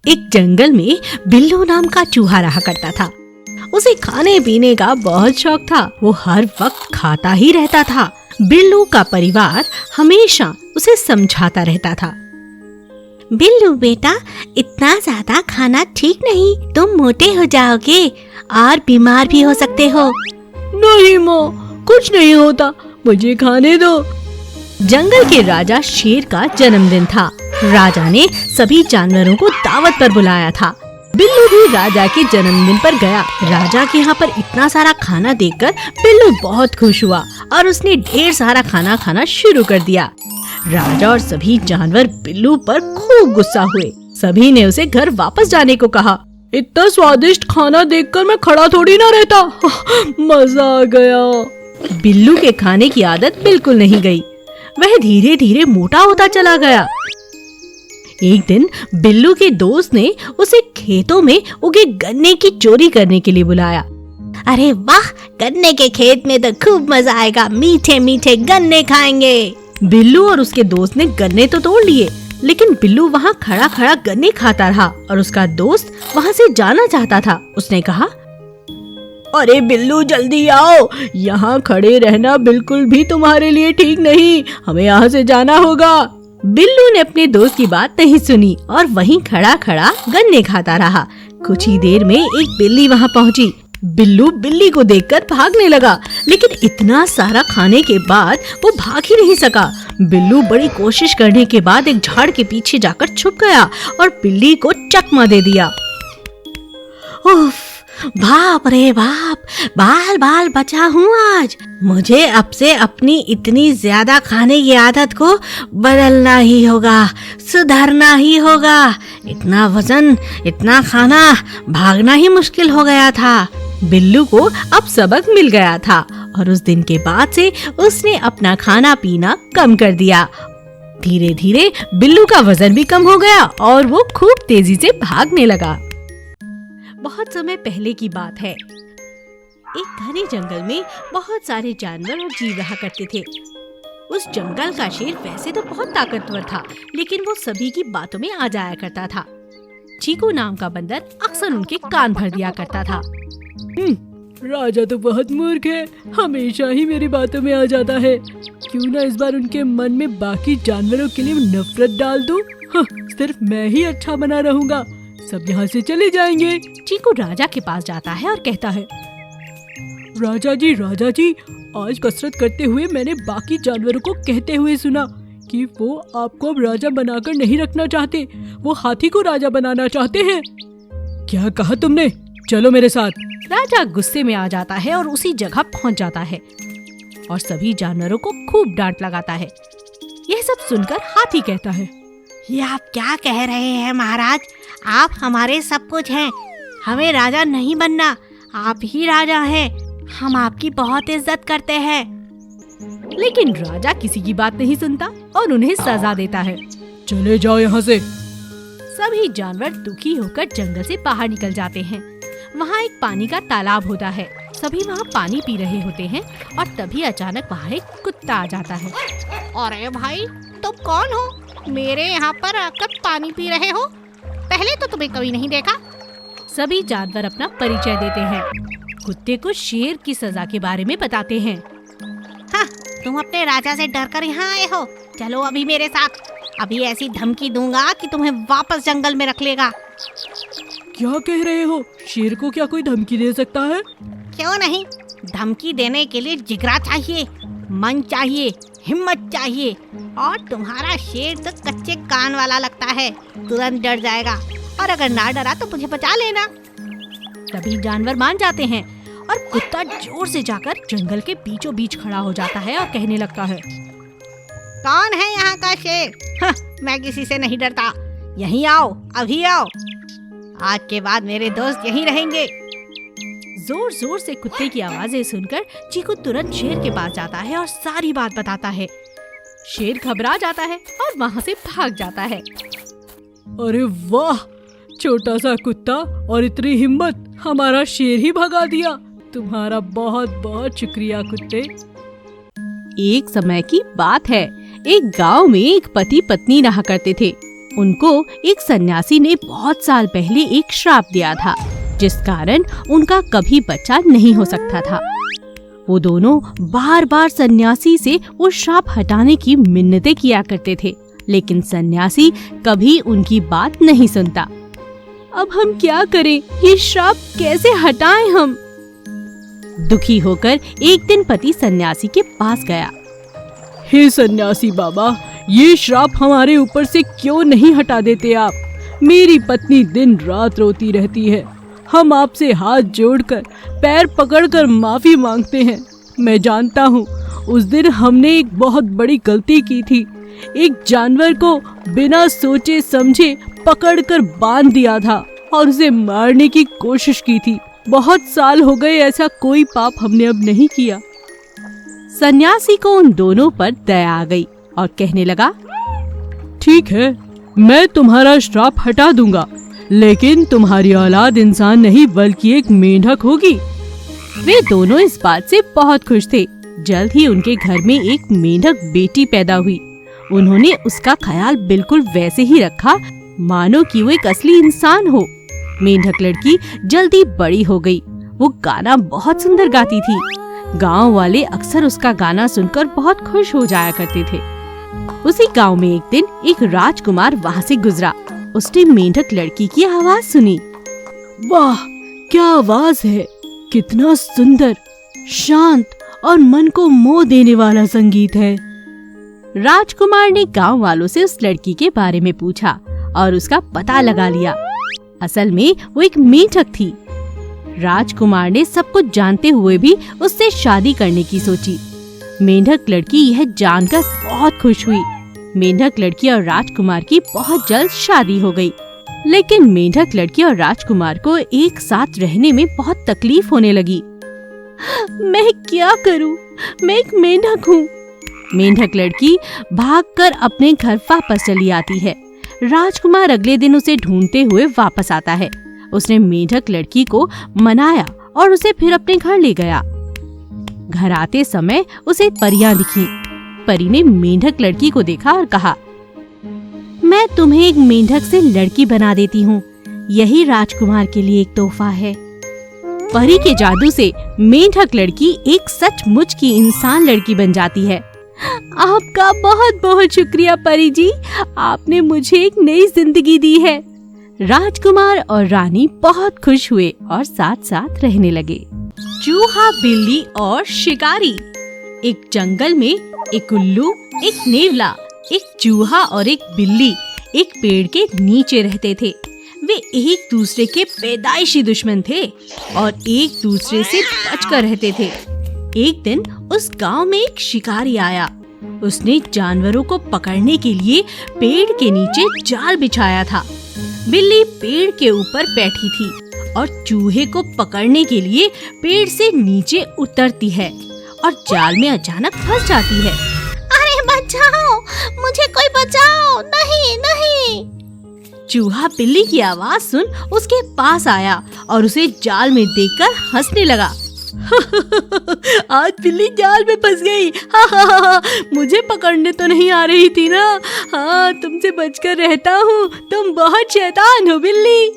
एक जंगल में बिल्लू नाम का चूहा रहा करता था। उसे खाने पीने का बहुत शौक था। वो हर वक्त खाता ही रहता था। बिल्लू का परिवार हमेशा उसे समझाता रहता था। बिल्लू बेटा, इतना ज्यादा खाना ठीक नहीं, तुम मोटे हो जाओगे और बीमार भी हो सकते हो। नहीं माँ, कुछ नहीं होता, मुझे खाने दो। जंगल के राजा शेर का जन्मदिन था। राजा ने सभी जानवरों को दावत पर बुलाया था। बिल्लू भी राजा के जन्मदिन पर गया। राजा के यहाँ पर इतना सारा खाना देखकर बिल्लू बहुत खुश हुआ और उसने ढेर सारा खाना खाना शुरू कर दिया। राजा और सभी जानवर बिल्लू पर खूब गुस्सा हुए। सभी ने उसे घर वापस जाने को कहा। इतना स्वादिष्ट खाना देखकर मैं खड़ा थोड़ी ना रहता। मजा आ गया। बिल्लू के खाने की आदत बिल्कुल नहीं गई। वह धीरे धीरे मोटा होता चला गया। एक दिन बिल्लू के दोस्त ने उसे खेतों में उगे गन्ने की चोरी करने के लिए बुलाया। अरे वाह, गन्ने के खेत में तो खूब मजा आएगा, मीठे मीठे गन्ने खाएंगे। बिल्लू और उसके दोस्त ने गन्ने तो तोड़ लिए, लेकिन बिल्लू वहाँ खड़ा खड़ा गन्ने खाता रहा और उसका दोस्त वहाँ से जाना चाहता था। उसने कहा, अरे बिल्लू जल्दी आओ, यहाँ खड़े रहना बिल्कुल भी तुम्हारे लिए ठीक नहीं, हमें यहाँ से जाना होगा। बिल्लू ने अपने दोस्त की बात नहीं सुनी और वहीं खड़ा खड़ा गन्ने खाता रहा। कुछ ही देर में एक बिल्ली वहाँ पहुँची। बिल्लू बिल्ली को देखकर भागने लगा, लेकिन इतना सारा खाने के बाद वो भाग ही नहीं सका। बिल्लू बड़ी कोशिश करने के बाद एक झाड़ के पीछे जाकर छुप गया और बिल्ली को चकमा दे दिया। उफ, बाप रे बाप, बाल बाल बचा हूँ आज। मुझे अब से अपनी इतनी ज्यादा खाने की आदत को बदलना ही होगा, सुधरना ही होगा। इतना वजन, इतना खाना, भागना ही मुश्किल हो गया था। बिल्लू को अब सबक मिल गया था और उस दिन के बाद से उसने अपना खाना पीना कम कर दिया। धीरे धीरे बिल्लू का वजन भी कम हो गया और वो खूब तेजी से भागने लगा। बहुत समय पहले की बात है। एक घने जंगल में बहुत सारे जानवर और जीव रहा करते थे। उस जंगल का शेर वैसे तो बहुत ताकतवर था, लेकिन वो सभी की बातों में आ जाया करता था। चीकू नाम का बंदर अक्सर उनके कान भर दिया करता था। राजा तो बहुत मूर्ख है, हमेशा ही मेरी बातों में आ जाता है। क्यों ना इस बार उनके मन में बाकी जानवरों के लिए नफरत डाल दूं? सिर्फ मैं ही अच्छा बना रहूंगा, सब यहाँ से चले जाएंगे। चीकू राजा के पास जाता है और कहता है, राजा जी, आज कसरत करते हुए मैंने बाकी जानवरों को कहते हुए सुना कि वो आपको अब राजा बनाकर नहीं रखना चाहते, वो हाथी को राजा बनाना चाहते हैं। क्या कहा तुमने? चलो मेरे साथ। राजा गुस्से में आ जाता है और उसी जगह पहुंच जाता है और सभी जानवरों को खूब डांट लगाता है। यह सब सुनकर हाथी कहता है, ये आप क्या कह रहे हैं महाराज? आप हमारे सब कुछ हैं, हमें राजा नहीं बनना, आप ही राजा हैं, हम आपकी बहुत इज्जत करते हैं। लेकिन राजा किसी की बात नहीं सुनता और उन्हें सजा देता है। चले जाओ यहाँ से। सभी जानवर दुखी होकर जंगल से बाहर निकल जाते हैं। वहाँ एक पानी का तालाब होता है। सभी वहाँ पानी पी रहे होते हैं और तभी अचानक वहाँ एक कुत्ता आ जाता है। अरे भाई, तुम कौन हो? मेरे यहाँ पर आकर पानी पी रहे हो? पहले तो तुम्हें कभी नहीं देखा। सभी जानवर अपना परिचय देते हैं। कुत्ते को शेर की सजा के बारे में बताते हैं। हाँ, तुम अपने राजा से डरकर यहाँ आए हो। चलो अभी मेरे साथ, अभी ऐसी धमकी दूंगा कि तुम्हें वापस जंगल में रख लेगा। क्या कह रहे हो? शेर को क्या कोई धमकी दे सकता है? क्यों नहीं, धमकी देने के लिए जिगरा चाहिए, मन चाहिए, हिम्मत चाहिए। और तुम्हारा शेर तो कच्चे कान वाला लगता है, तुरंत डर जाएगा। और अगर ना डरा तो मुझे बचा लेना। सभी जानवर मान जाते हैं और कुत्ता जोर से जाकर जंगल के बीचों बीच खड़ा हो जाता है और कहने लगता है, कौन है यहाँ का शेर? मैं किसी से नहीं डरता, यहीं आओ, अभी आओ। आज के बाद मेरे दोस्त यहीं रहेंगे। जोर जोर से कुत्ते की आवाजें सुनकर चीकू तुरंत शेर के पास जाता है और सारी बात बताता है। शेर घबरा जाता है और वहाँ से भाग जाता है। अरे वाह, छोटा सा कुत्ता और इतनी हिम्मत, हमारा शेर ही भगा दिया। तुम्हारा बहुत बहुत शुक्रिया कुत्ते। एक समय की बात है। एक गांव में एक पति पत्नी रहा करते थे। उनको एक सन्यासी ने बहुत साल पहले एक श्राप दिया था, जिस कारण उनका कभी बच्चा नहीं हो सकता था। वो दोनों बार बार सन्यासी से वो श्राप हटाने की मिन्नतें किया करते थे, लेकिन सन्यासी कभी उनकी बात नहीं सुनता। अब हम क्या करें? ये श्राप कैसे हटाएं हम? दुखी होकर एक दिन पति सन्यासी के पास गया। हे सन्यासी बाबा, ये श्राप हमारे ऊपर से क्यों नहीं हटा देते आप? मेरी पत्नी दिन रात रोती रहती है। हम आपसे हाथ जोड़कर पैर पकड़कर माफी मांगते हैं। मैं जानता हूँ उस दिन हमने एक बहुत बड़ी गलती की थी। एक जानवर को बिना सोचे समझे पकड़कर बांध दिया था और उसे मारने की कोशिश की थी। बहुत साल हो गए, ऐसा कोई पाप हमने अब नहीं किया। सन्यासी को उन दोनों पर दया आ गई और कहने लगा, ठीक है, मैं तुम्हारा श्राप हटा दूंगा, लेकिन तुम्हारी औलाद इंसान नहीं बल्कि एक मेंढक होगी। वे दोनों इस बात से बहुत खुश थे। जल्द ही उनके घर में एक मेंढक बेटी पैदा हुई। उन्होंने उसका ख्याल बिल्कुल वैसे ही रखा मानो कि वो एक असली इंसान हो। मेंढक लड़की जल्दी बड़ी हो गई। वो गाना बहुत सुंदर गाती थी। गांव वाले अक्सर उसका गाना सुनकर बहुत खुश हो जाया करते थे। उसी गांव में एक दिन एक राजकुमार वहाँ से गुजरा। उसने मेंढक लड़की की आवाज सुनी। वाह, क्या आवाज है! कितना सुंदर, शांत और मन को मोह देने वाला संगीत है। राजकुमार ने गांव वालों से उस लड़की के बारे में पूछा और उसका पता लगा लिया। असल में वो एक मेंढक थी। राजकुमार ने सब कुछ जानते हुए भी उससे शादी करने की सोची। मेंढक लड़की यह जानकर बहुत खुश हुई। मेंढक लड़की और राजकुमार की बहुत जल्द शादी हो गई। लेकिन मेंढक लड़की और राजकुमार को एक साथ रहने में बहुत तकलीफ होने लगी। मैं क्या करूं? मैं एक मेंढक हूँ। मेंढक लड़की भागकर अपने घर वापस चली आती है। राजकुमार अगले दिन उसे ढूंढते हुए वापस आता है। उसने मेंढक लड़की को मनाया और उसे फिर अपने घर ले गया। घर आते समय उसे परियां दिखी। परी ने मेंढक लड़की को देखा और कहा, मैं तुम्हें एक मेंढक से लड़की बना देती हूँ। यही राजकुमार के लिए एक तोहफा है। परी के जादू से मेंढक लड़की एक सचमुच की इंसान लड़की बन जाती है। आपका बहुत बहुत शुक्रिया परी जी, आपने मुझे एक नई जिंदगी दी है। राजकुमार और रानी बहुत खुश हुए और साथ साथ रहने लगे। चूहा, बिल्ली और शिकारी। एक जंगल में एक उल्लू, एक नेवला, एक चूहा और एक बिल्ली एक पेड़ के नीचे रहते थे। वे एक दूसरे के पैदाइशी दुश्मन थे और एक दूसरे से बचकर रहते थे। एक दिन उस गांव में एक शिकारी आया। उसने जानवरों को पकड़ने के लिए पेड़ के नीचे जाल बिछाया था। बिल्ली पेड़ के ऊपर बैठी थी और चूहे को पकड़ने के लिए पेड़ से नीचे उतरती है और जाल में अचानक फंस जाती है। अरे बचाओ, मुझे कोई बचाओ! नहीं नहीं! चूहा बिल्ली की आवाज सुन उसके पास आया और उसे जाल में देखकर हंसने लगा। आज बिल्ली जाल में फंस गई। हा, मुझे पकड़ने तो नहीं आ रही थी ना। हाँ, तुमसे बचकर रहता हूँ। तुम बहुत शैतान हो बिल्ली।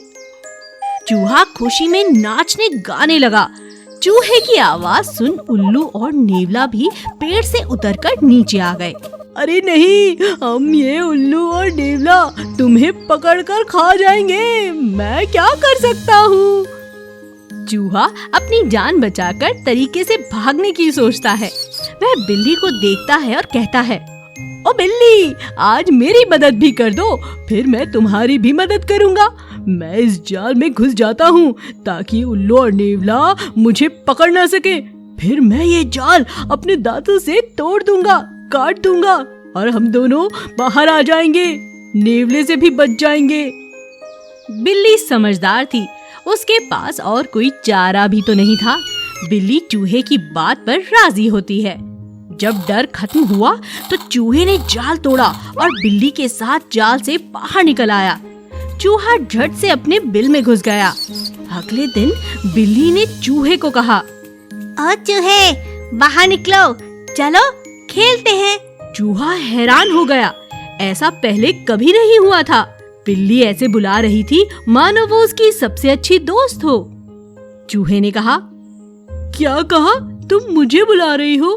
चूहा खुशी में नाचने गाने लगा। चूहे की आवाज सुन उल्लू और नेवला भी पेड़ से उतरकर नीचे आ गए। अरे नहीं, हम ये उल्लू और नेवला तुम्हें पकड़कर खा जाएंगे। मैं क्या कर सकता हूँ? चूहा अपनी जान बचाकर तरीके से भागने की सोचता है। वह बिल्ली को देखता है और कहता है, ओ बिल्ली, आज मेरी मदद भी कर दो, फिर मैं तुम्हारी भी मदद करूँगा। मैं इस जाल में घुस जाता हूँ ताकि उल्लू और नेवला मुझे पकड़ ना सके। फिर मैं ये जाल अपने दांतों से तोड़ दूंगा, काट दूंगा और हम दोनों बाहर आ जाएंगे। नेवले से भी बच जाएंगे। बिल्ली समझदार थी। उसके पास और कोई चारा भी तो नहीं था। बिल्ली चूहे की बात पर राजी होती है। जब डर खत्म हुआ तो चूहे ने जाल तोड़ा और बिल्ली के साथ जाल से बाहर निकल आया। चूहा झट से अपने बिल में घुस गया। अगले दिन बिल्ली ने चूहे को कहा, ओ चूहे, बाहर निकलो, चलो खेलते हैं। चूहा हैरान हो गया। ऐसा पहले कभी नहीं हुआ था। बिल्ली ऐसे बुला रही थी मानो वो उसकी सबसे अच्छी दोस्त हो। चूहे ने कहा, क्या कहा? तुम मुझे बुला रही हो?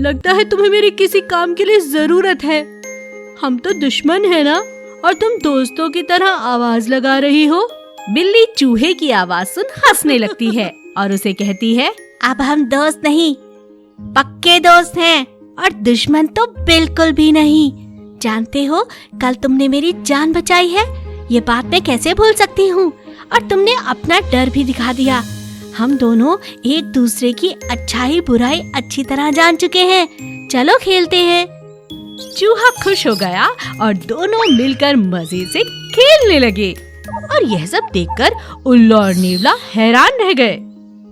लगता है तुम्हें मेरी किसी काम के लिए जरूरत है। हम तो दुश्मन है ना, और तुम दोस्तों की तरह आवाज लगा रही हो। बिल्ली चूहे की आवाज सुन हंसने लगती है और उसे कहती है, अब हम दोस्त नहीं, पक्के दोस्त हैं, और दुश्मन तो बिल्कुल भी नहीं। जानते हो, कल तुमने मेरी जान बचाई है, ये बात मैं कैसे भूल सकती हूँ। और तुमने अपना डर भी दिखा दिया। हम दोनों एक दूसरे की अच्छाई बुराई अच्छी तरह जान चुके हैं। चलो खेलते हैं। चूहा खुश हो गया और दोनों मिलकर मजे से खेलने लगे। और यह सब देखकर उल्लू और नेवला हैरान रह गए।